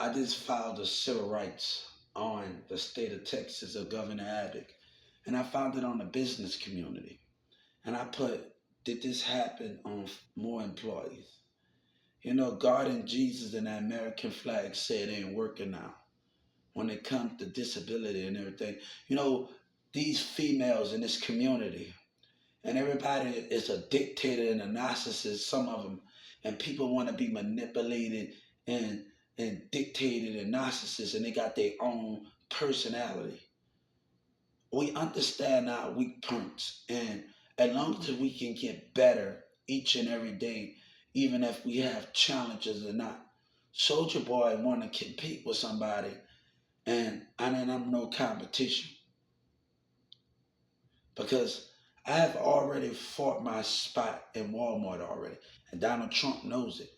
I just filed a civil rights on the state of Texas of Governor Abbott, and I found it on the business community. And I put, did this happen on more employees? You know, God and Jesus and the American flag say it ain't working now when it comes to disability and everything. You know, these females in this community, and everybody is a dictator and a narcissist, some of them, and people want to be manipulated and dictated and narcissists, and they got their own personality. We understand our weak points, and as long as we can get better each and every day, even if we have challenges or not. Soldier Boy want to compete with somebody, and I'm no competition because I have already fought my spot in Walmart already, and Donald Trump knows it.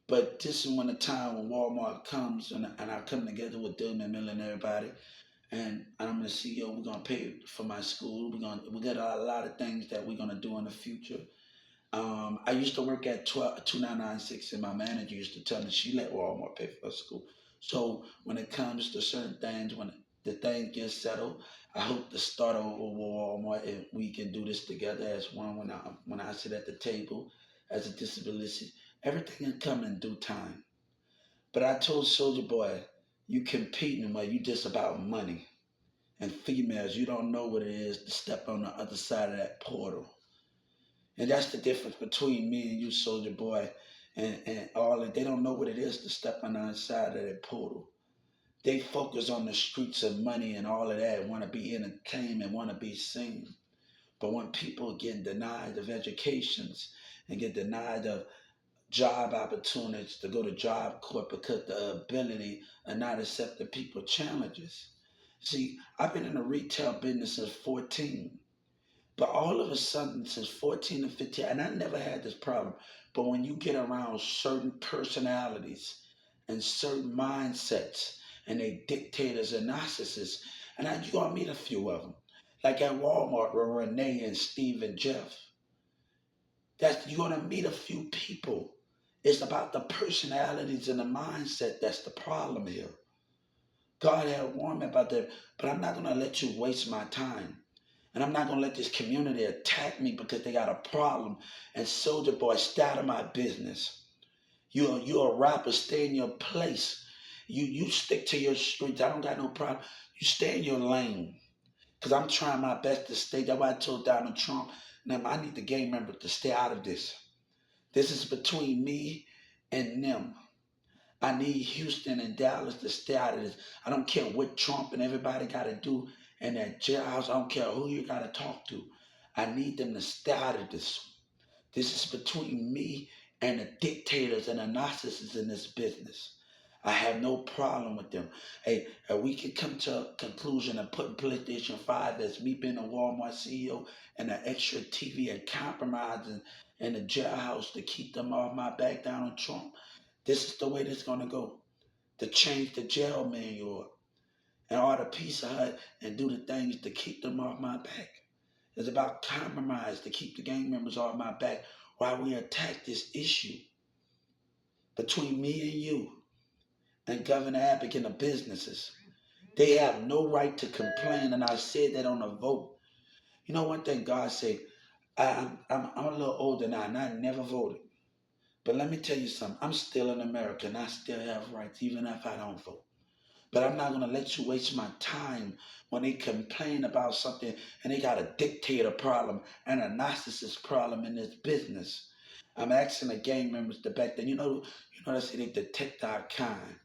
But this is when the time when Walmart comes and I come together with Dylan and Miller and everybody, and I'm the CEO. We're gonna pay for my school. We got a lot of things that we're gonna do in the future. I used to work at 2996, and my manager used to tell me she let Walmart pay for her school. So when it comes to certain things, when the thing gets settled, I hope to start over with Walmart and we can do this together as one. When I sit at the table as a disability, everything will come in due time. But I told Soldier Boy, you competing, but you just about money. And females, you don't know what it is to step on the other side of that portal. And that's the difference between me and you, Soldier Boy, and all that. They don't know what it is to step on the other side of that portal. They focus on the streets of money and all of that, want to be entertained and want to be seen. But when people get denied of educations and get denied of job opportunities to go to job corps because the ability and not accept the people challenges. See, I've been in the retail business since 14. But all of a sudden, since 14 and 15, and I never had this problem, but when you get around certain personalities and certain mindsets, and they dictators and narcissists, and you're going to meet a few of them. Like at Walmart with Renee and Steve and Jeff. You're going to meet a few people. It's about the personalities and the mindset that's the problem here. God had warned me about that, but I'm not going to let you waste my time. And I'm not gonna let this community attack me because they got a problem. And Soldier Boy, stay out of my business. You're a rapper, stay in your place. You stick to your streets. I don't got no problem. You stay in your lane. Cause I'm trying my best to stay. That's why I told Donald Trump, now I need the gang members to stay out of this. This is between me and them. I need Houston and Dallas to stay out of this. I don't care what Trump and everybody got to do in that jailhouse. I don't care who you got to talk to. I need them to stay out of this. This is between me and the dictators and the narcissists in this business. I have no problem with them. Hey, we can come to a conclusion and put PlayStation 5 as me being a Walmart CEO and an extra TV and compromising in the jailhouse to keep them off my back down on Trump. This is the way this is gonna go. To change the jail manual and all the Pizza Hut and do the things to keep them off my back. It's about compromise to keep the gang members off my back while we attack this issue between me and you and Governor Abbott and the businesses. They have no right to complain, and I said that on the vote. You know one thing God said, I'm a little older now, and I never voted. But let me tell you something. I'm still in America, and I still have rights, even if I don't vote. But I'm not going to let you waste my time when they complain about something and they got a dictator problem and a narcissist problem in this business. I'm asking the gang members to back then. They say they detect our kind.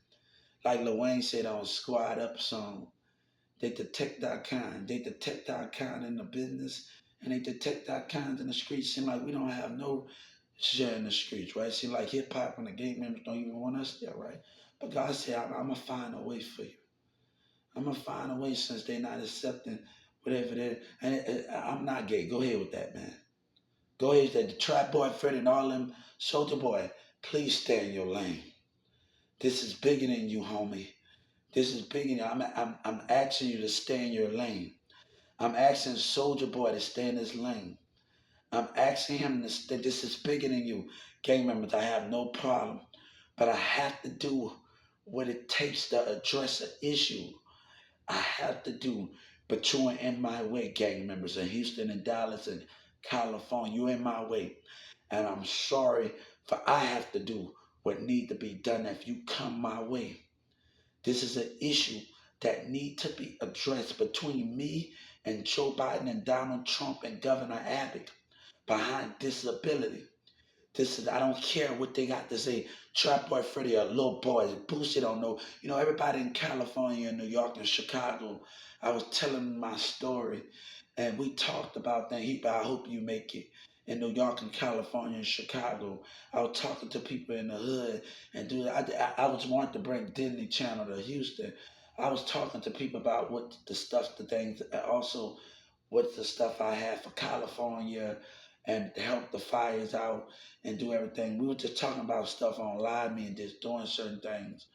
Like Lil Wayne said on Squad Up song, they detect our kind. They detect our kind in the business and they detect our kind in the streets. Seem like we don't have no share in the streets, right? Seem like hip hop and the gang members don't even want us there, right? But God said, I'm going to find a way for you. I'm going to find a way since they're not accepting whatever they're. And I'm not gay. Go ahead with that, man. Go ahead with that. The Trap Boy, Fred, and all them. Soldier Boy, please stay in your lane. This is bigger than you, homie. This is bigger than you. I'm asking you to stay in your lane. I'm asking Soldier Boy to stay in his lane. I'm asking him to stay. This is bigger than you. Gang members, I have no problem. But I have to do what it takes to address an issue. I have to do, but you're in my way, gang members in Houston and Dallas and California. You're in my way. And I'm sorry for I have to do what need to be done if you come my way. This is an issue that need to be addressed between me and Joe Biden and Donald Trump and Governor Abbott behind disability. This is I don't care what they got to say. Trap Boy Freddy or Lil Boy, Boosie don't know. Everybody in California and New York and Chicago. I was telling my story and we talked about that. I hope you make it. In New York and California and Chicago. I was talking to people in the hood and dude, I was wanting to bring Disney Channel to Houston. I was talking to people about what the stuff, the things, and also what's the stuff I had for California and help the fires out and do everything. We were just talking about stuff on live me and just doing certain things.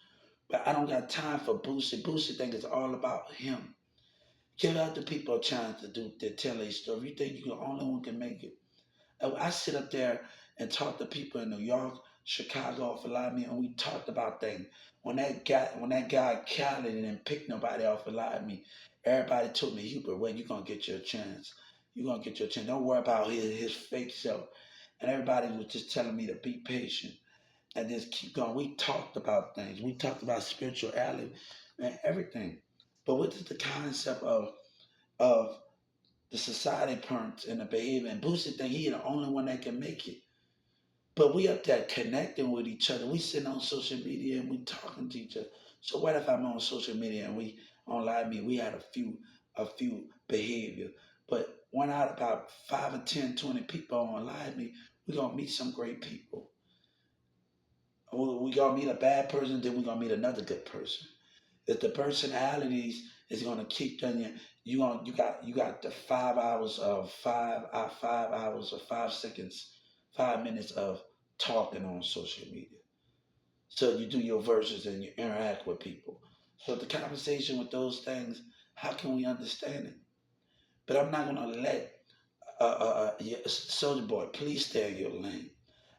But I don't got time for Boosie. Boosie think it's all about him. Give other people a chance to tell a story. You think you're the only one can make it. I sit up there and talk to people in New York, Chicago off of live me, and we talked about things. When that guy Khaled didn't pick nobody off of live me, everybody told me, Hubert, when you gonna get your chance? You gonna get your chance. Don't worry about his fake self. And everybody was just telling me to be patient and just keep going. We talked about things. We talked about spirituality and everything. But what is the concept of the society parents and the behavior? And Boosie think he the only one that can make it. But we up there connecting with each other. We sitting on social media and we talking to each other. So what if I'm on social media and we on live me, we had a few behavior. But one out of about 5 or 10, 20 people on live me, we gonna meet some great people. We gonna meet a bad person, then we gonna meet another good person. If the personalities is gonna keep doing you got the 5 hours of 5 hours or 5 seconds, 5 minutes of talking on social media. So you do your verses and you interact with people. So the conversation with those things, how can we understand it? But I'm not gonna let yeah, Soldier Boy, please stay in your lane.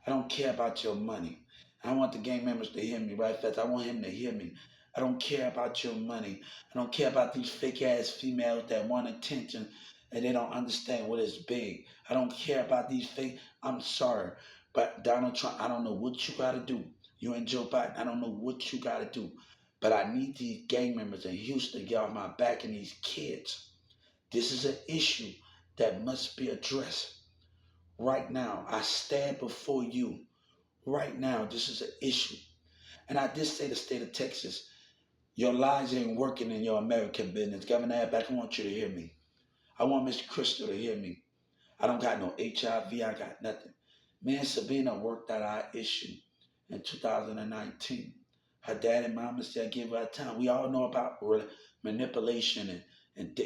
I don't care about your money. I want the gang members to hear me right fast. I want him to hear me. I don't care about your money. I don't care about these fake ass females that want attention and they don't understand what is big. I don't care about these fake. I'm sorry, but Donald Trump, I don't know what you got to do. You and Joe Biden, I don't know what you got to do. But I need these gang members in Houston to get off my back and these kids. This is an issue that must be addressed right now. I stand before you right now. This is an issue. And I did say the state of Texas, your lies ain't working in your American business. Governor Abbott, I want you to hear me. I want Miss Crystal to hear me. I don't got no HIV. I got nothing. Me and Sabina worked out our issue in 2019. Her dad and mama said give her time. We all know about manipulation and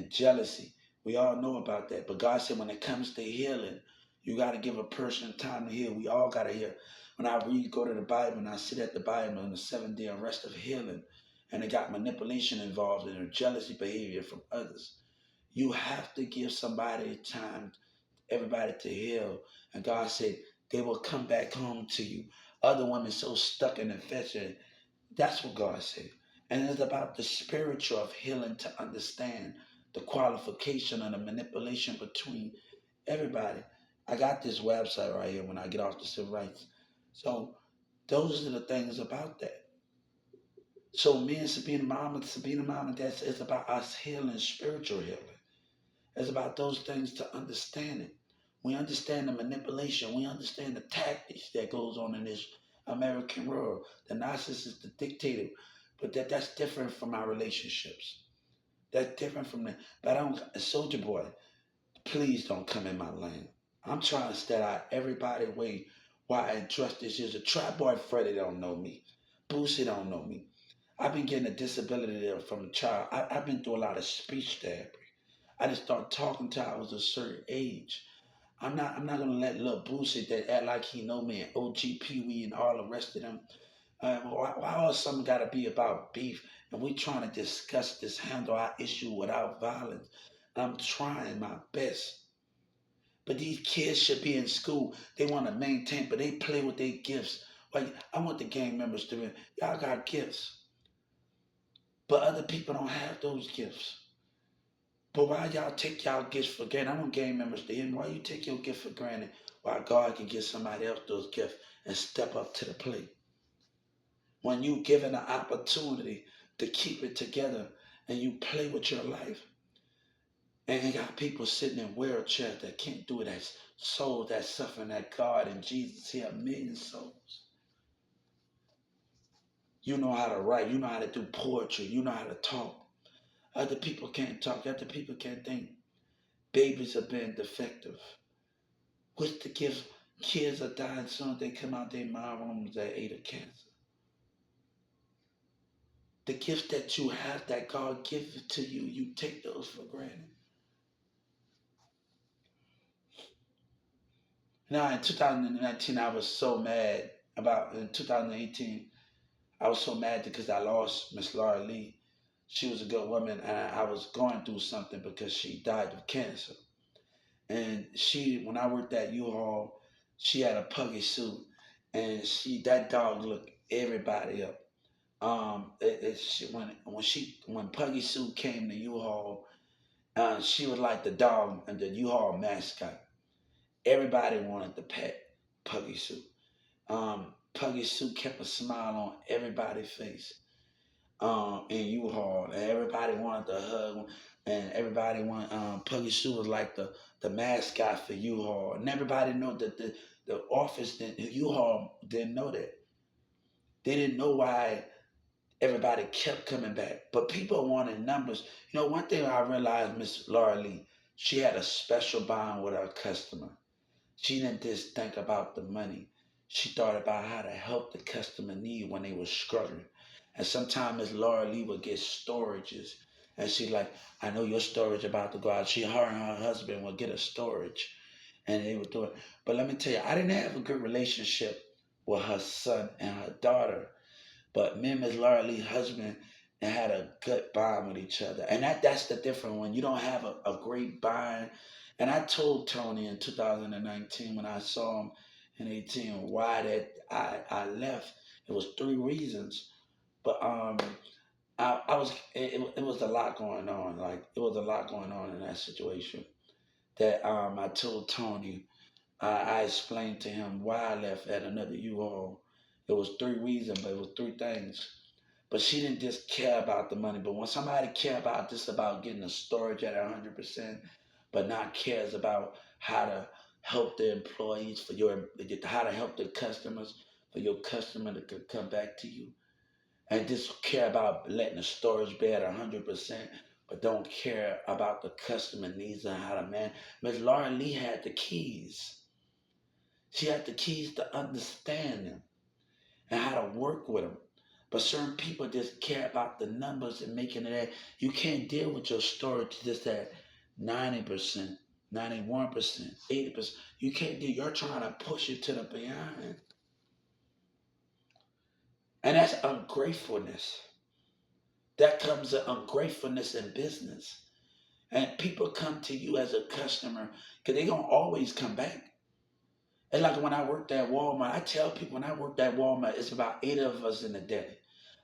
jealousy. We all know about that. But God said when it comes to healing, you got to give a person time to heal. We all got to heal. When I read, go to the Bible, and I sit at the Bible on the 7th day of rest of healing, and it got manipulation involved in it, jealousy behavior from others. You have to give somebody time, everybody to heal. And God said they will come back home to you. Other women so stuck in infection. That's what God said. And it's about the spiritual of healing to understand the qualification and the manipulation between everybody. I got this website right here when I get off the civil rights. So those are the things about that. So me and Sabina Mama, that's it's about us healing, spiritual healing. It's about those things to understand it. We understand the manipulation. We understand the tactics that goes on in this American world. The narcissist, the dictator. But that's different from our relationships. That's different from that. But I don't, Soldier Boy, please don't come in my lane. I'm trying to stay out everybody way while I address this. Is a Trap Boy Freddy don't know me. Boosie don't know me. I've been getting a disability there from a child. I've been through a lot of speech therapy. I just started talking till I was a certain age. I'm not gonna let little Boosie that act like he know me and OG Pee Wee and all the rest of them. Why all something gotta be about beef? And we trying to discuss this, handle our issue without violence. I'm trying my best. But these kids should be in school. They want to maintain, but they play with their gifts. Like, I want the gang members to be, y'all got gifts, but other people don't have those gifts. But why y'all take y'all gifts for granted? I want gang members to hear me. Why you take your gift for granted while God can give somebody else those gifts and step up to the plate? When you given an opportunity to keep it together and you play with your life, and you got people sitting in wheelchairs that can't do it, as souls that suffering, that God and Jesus here, a million souls. You know how to write, you know how to do poetry, you know how to talk. Other people can't talk, other people can't think. Babies are being defective. What's the gift? Kids are dying soon. They come out their mom rooms that ate of cancer. The gifts that you have that God gives to you, you take those for granted. Now in 2019, I was so mad about in 2018. I was so mad because I lost Miss Laura Lee. She was a good woman, and I was going through something because she died of cancer. And she, when I worked at U-Haul, she had a puggy suit, and that dog looked everybody up. When Puggy Sue came to U-Haul, she was like the dog and the U-Haul mascot. Everybody wanted to pet Puggy Sue. Puggy Sue kept a smile on everybody's face in U-Haul, and everybody wanted to hug, and everybody wanted. Puggy Sue was like the mascot for U-Haul, and everybody know that the office didn't, U-Haul didn't know that. They didn't know why everybody kept coming back. But people wanted numbers. You know, one thing I realized, Miss Laura Lee, she had a special bond with her customer. She didn't just think about the money. She thought about how to help the customer need when they were struggling. And sometimes Miss Laura Lee would get storages. And she like, I know your storage about to go out. Her and her husband would get a storage. And they would do it. But let me tell you, I didn't have a good relationship with her son and her daughter, but me and Miss Laura Lee's husband had a good bond with each other. And that's the difference when you don't have a great bond. And I told Tony in 2019 when I saw him in 18 why that I left. It was three reasons. But I was it was a lot going on. Like it was a lot going on in that situation. That I told Tony, I explained to him why I left at another U-Haul. It was three reasons, but it was three things. But she didn't just care about the money. But when somebody care about just about getting the storage at 100%, but not cares about how to help the employees for how to help the customers for your customer to come back to you, and just care about letting the storage be at 100%, but don't care about the customer needs and how to man. Miss Laura Lee had the keys. She had the keys to understand them and how to work with them. But certain people just care about the numbers and making it that you can't deal with your storage just at 90%, 91%, 80%. You can't do, you're trying to push it to the beyond. And that's ungratefulness. That comes to ungratefulness in business. And people come to you as a customer because they're going to always come back. It's like when I worked at Walmart. I tell people when I worked at Walmart, it's about eight of us in the deli.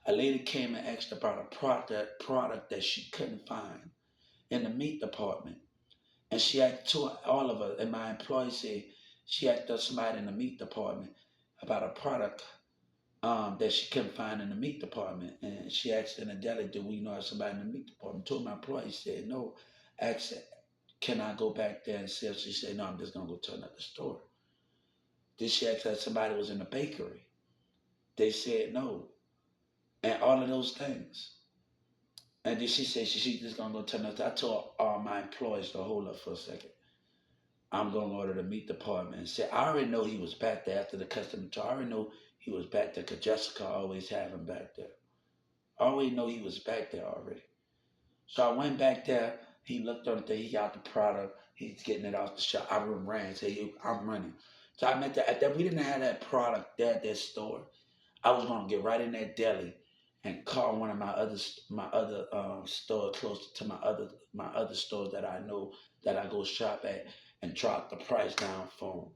A lady came and asked about a product that she couldn't find in the meat department. And she had to all of us, and my employees said she had to somebody in the meat department about a product that she couldn't find in the meat department. And she asked in the deli, do we know somebody in the meat department? Told my employees, said no. Asked, can I go back there and see? She said, no, I'm just going to go to another store. Then she asked that somebody was in the bakery. They said no. And all of those things. And then she said she just gonna go tell us. I told all my employees to hold up for a second. I'm gonna go to the meat department and say I already know he was back there after the customer tour. I already know he was back there because Jessica always have him back there. I already know he was back there already. So I went back there. He looked on the thing. He got the product. He's getting it off the shelf. I ran. Say I'm running. So I meant that at that we didn't have that product there at that store. I was gonna get right in that deli and call one of my other store close to my other stores that I know that I go shop at and drop the price down for them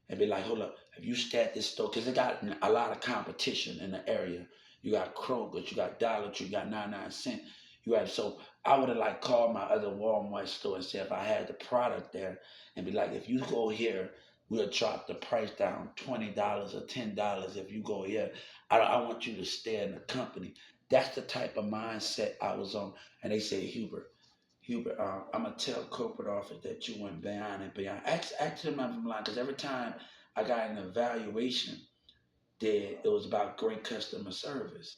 and be like, hold up, if you stay at this store, because it got a lot of competition in the area. You got Kroger, you got Dollar Tree, you got 99 cent. You have so I would have like called my other Walmart store and said if I had the product there and be like, if you go here, we'll drop the price down $20 or $10 if you go here. I want you to stay in the company. That's the type of mindset I was on. And they say, Hubert, I'm gonna tell corporate office that you went beyond and beyond. Ask them if I'm lying, because every time I got an evaluation, there it was about great customer service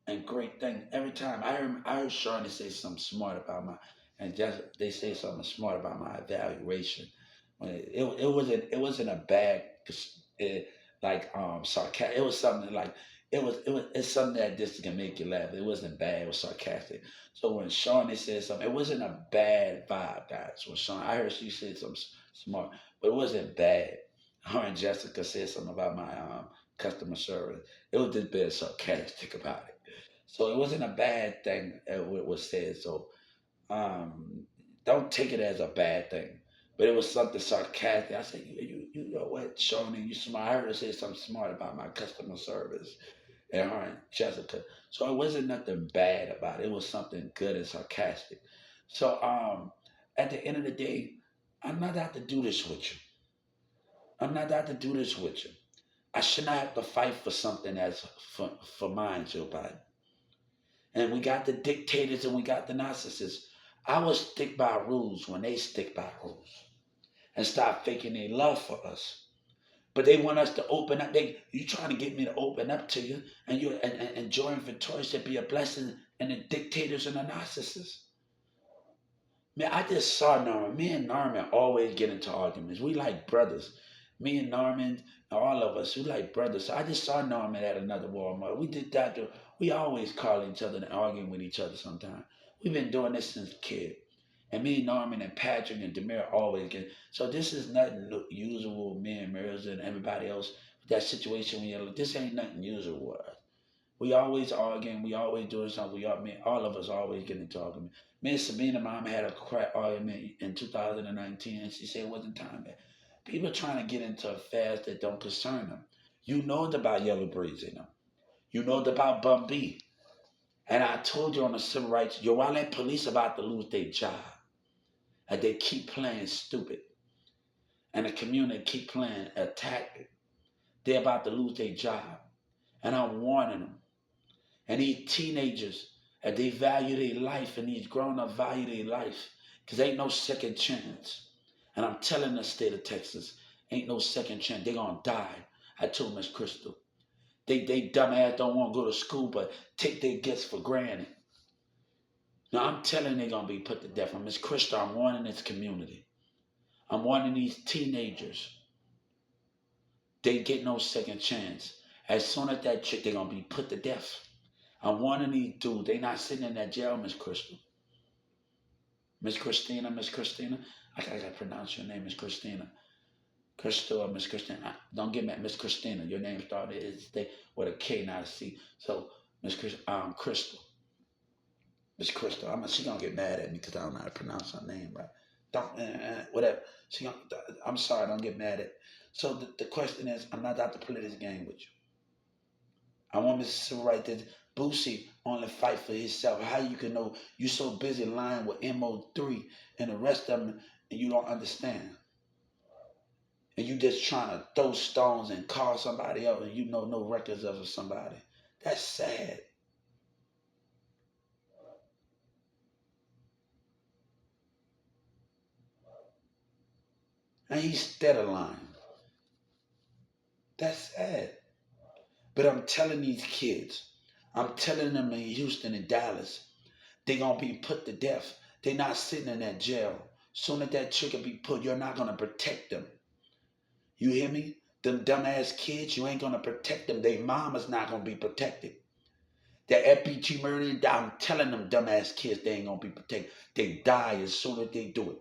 and great thing. Every time I heard Shawnee say something smart about my, and just they say something smart about my evaluation. When it wasn't a bad, it, like sarcastic. It was something like it's something that just can make you laugh. It wasn't bad. It was sarcastic. So when Shawnee said something, it wasn't a bad vibe, guys. When Shawnee, I heard she said something smart, but it wasn't bad. Her and Jessica said something about my customer service. It was just being sarcastic about it. So it wasn't a bad thing what was said. So um, don't take it as a bad thing. But it was something sarcastic. I said, you know what, Shawnee, you smart. I heard her say something smart about my customer service and her and Jessica. So it wasn't nothing bad about it. It was something good and sarcastic. So at the end of the day, I'm not out to do this with you. I'm not out to do this with you. I should not have to fight for something that's for mine, Joe Biden. And we got the dictators and we got the narcissists. I will stick by rules when they stick by rules and stop faking their love for us. But they want us to open up. You trying to get me to open up to you, and you and join Victorious to be a blessing, and the dictators and the narcissists. Man, I just saw Norman. Me and Norman always get into arguments. We like brothers. Me and Norman, all of us, we like brothers. So I just saw Norman at another Walmart. We did that. We always call each other and arguing with each other sometimes. We've been doing this since a kid. And me, Norman, and Patrick and Demir always get. So this is nothing usual. Me and Mirza and everybody else. That situation when you're like, this ain't nothing usual with us. We always arguing. We always doing something. All of us always get into argument. Me and Sabina mom had a crack argument in 2019, and she said it wasn't time yet. People trying to get into affairs that don't concern them. You know about Yellow Breeze in them. You know about Bum B. And I told you on the civil rights, yo, while that police about to lose their job, and they keep playing stupid, and the community keep playing attack, they're about to lose their job. And I'm warning them. And these teenagers, and they value their life, and these grown-ups value their life, because ain't no second chance. And I'm telling the state of Texas, ain't no second chance. They're going to die. I told Miss Crystal. They dumbass don't want to go to school, but take their gifts for granted. Now, I'm telling they're going to be put to death. And Miss Crystal, I'm warning this community. I'm warning these teenagers. They get no second chance. As soon as that chick, they're going to be put to death. I'm warning these dudes. They not sitting in that jail, Miss Crystal. Miss Christina. I gotta pronounce your name, Miss Christina. Crystal or Miss Christina. Don't get mad, Miss Christina. Your name started with a K, not a C. So Crystal. Miss Crystal. She gonna get mad at me because I don't know how to pronounce her name right. Don't whatever. I'm sorry. Don't get mad at. So the question is, I'm not out to play this game with you. I want Mr. Civil Rights that Boosie only fight for himself. How you can know you so busy lying with MO3 and the rest of them and you don't understand? And you just trying to throw stones and call somebody else and you know no records of somebody. That's sad. And he's steady lying. That's sad. But I'm telling these kids, I'm telling them in Houston and Dallas, they're going to be put to death. They're not sitting in that jail. Soon as that trigger be put, you're not going to protect them. You hear me? Them dumbass kids, you ain't going to protect them. Their mama's not going to be protected. That FBG murder, I'm telling them dumbass kids, they ain't going to be protected. They die as soon as they do it.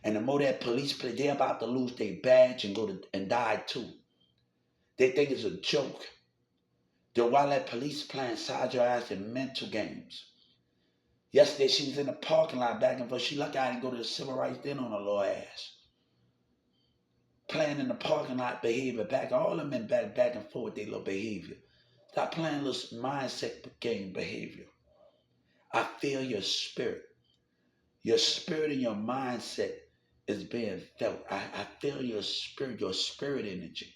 And the more that police play, they're about to lose their badge and die too. They think it's a joke. They're while that police playing inside your ass in mental games. Yesterday, she was in the parking lot back and forth. She lucky I didn't go to the civil rights dinner on her little ass. Playing in the parking lot behavior, back all of them in back and forth with their little behavior. Stop playing little mindset game behavior. I feel your spirit. Your spirit and your mindset is being felt. I feel your spirit energy.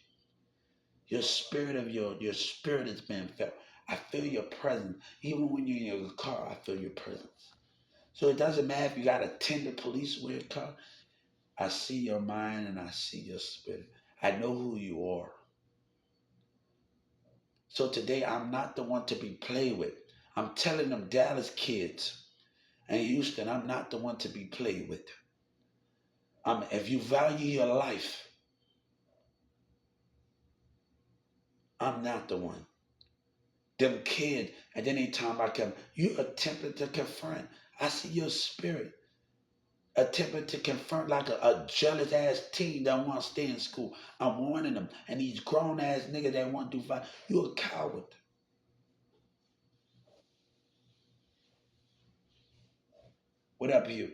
Your spirit of your spirit is being felt. I feel your presence. Even when you're in your car, I feel your presence. So it doesn't matter if you got a tender police with your car. I see your mind and I see your spirit. I know who you are. So today I'm not the one to be played with. I'm telling them Dallas kids and Houston, I'm not the one to be played with. If you value your life, I'm not the one. Them kids, and then anytime I come, you attempted to confront. I see your spirit attempting to confront like a jealous ass teen that want to stay in school. I'm warning them. And these grown ass niggas that want to do fine, you a coward. What up, here?